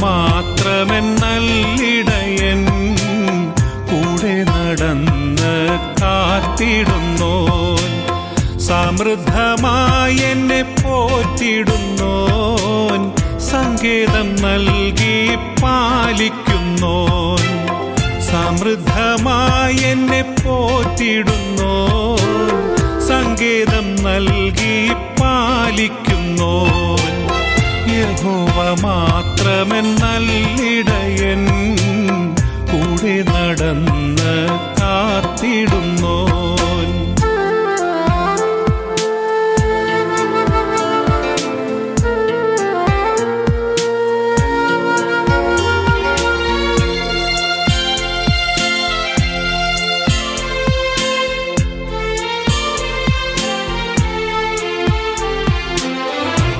മാത്രമെന്നല്ലിടയൻ കൂടെ നടന്ന് കാത്തിടുന്നോൻ സമൃദ്ധമായി എന്നെ പോറ്റിടുന്നോൻ സങ്കേതം നൽകി പാലിക്കുന്നോൻ സമൃദ്ധമായി എന്നെ പോറ്റിടുന്നോൻ സങ്കേതം നൽകി പാലിക്കുന്നോൻ യഹോവ മാത്രമെന്നല്ലിടയൻ കൂടെ നടന്ന് കാത്തിടുന്നോൻ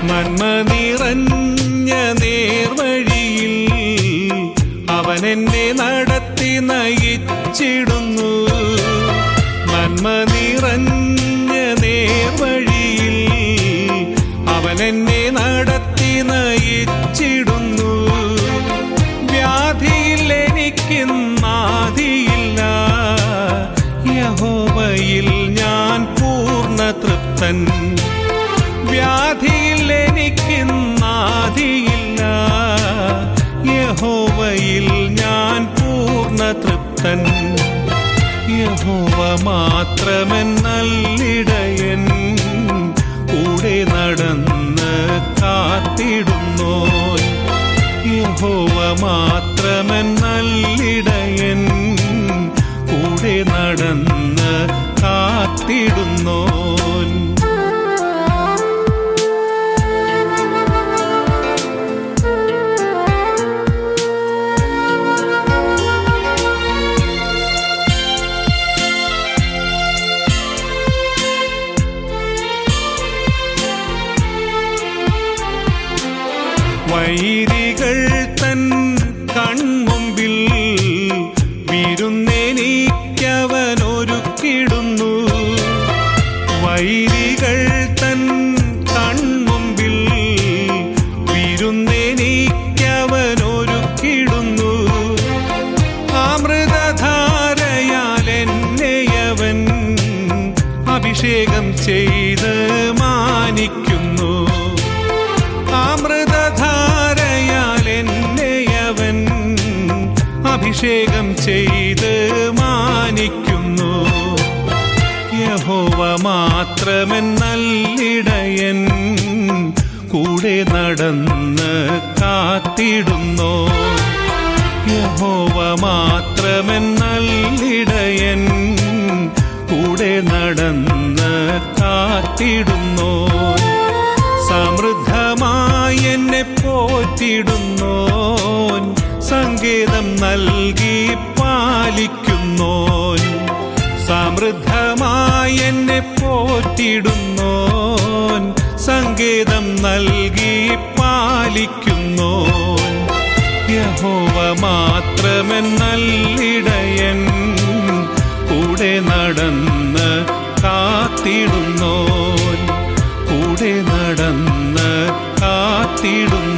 നന്മ നിറഞ്ഞ നേർവഴിയിൽ അവനെന്നെ നടത്തി നയിച്ചിടുന്നു നന്മ നിറഞ്ഞ നേർവഴിയിൽ അവനെന്നെ നടത്തി നയിച്ചിടുന്നു വ്യാധിയിൽ എനിക്കിന്നാദിയില്ല യഹോവയിൽ ഞാൻ പൂർണ്ണ തൃപ്തൻ വ്യാധിയിൽ എനിക്കിന്നാദിയില്ല യഹോവയിൽ ഞാൻ പൂർണ്ണ തൃപ്തൻ യഹോവ മാത്രമെന്നല്ലിടയൻ കൂടെ നടന്ന് കാത്തിടുന്നോൻ യഹോവ മാത്രമെന്നല്ലിടയൻ കൂടെ നടന്ന് കാത്തിടുന്നോൻ വൈരികൾ തൻ കൺമുമ്പിൽ വിരുന്നെനിക്കവനൊരുക്കിടുന്നു വൈരികൾ തൻ കൺമുമ്പിൽ വിരുന്നെനിക്കവനൊരുക്കിടുന്നു അമൃതധാരയാൽ എന്നെയവൻ അഭിഷേകം ചെയ്ത് മാനിക്കുന്നു അമൃതധാരയാൽ എന്നെയവൻ അഭിഷേകം ചെയ്ത് മാനിക്കുന്നു യഹോവ മാത്രമെന്നല്ലിടയൻ കൂടെ നടന്ന് കാത്തിടുന്നോ യഹോവ മാത്രമെന്നല്ലിടയൻ കൂടെ നടന്ന് കാത്തിടുന്നോ സമൃദ്ധമായി എന്നെ പോറ്റിടുന്നോൻ സങ്കേതം നൽകി പാലിക്കുന്നോൻ സമൃദ്ധമായി എന്നെ പോറ്റിടുന്നോൻ സങ്കേതം നൽകി പാലിക്കുന്നോൻ യഹോവ മാത്രമെന്നല്ലിടയൻ കൂടെ നടന്ന് കാത്തിടുന്നോൻ കൂടെ നടന്ന് കാത്തിടുന്നു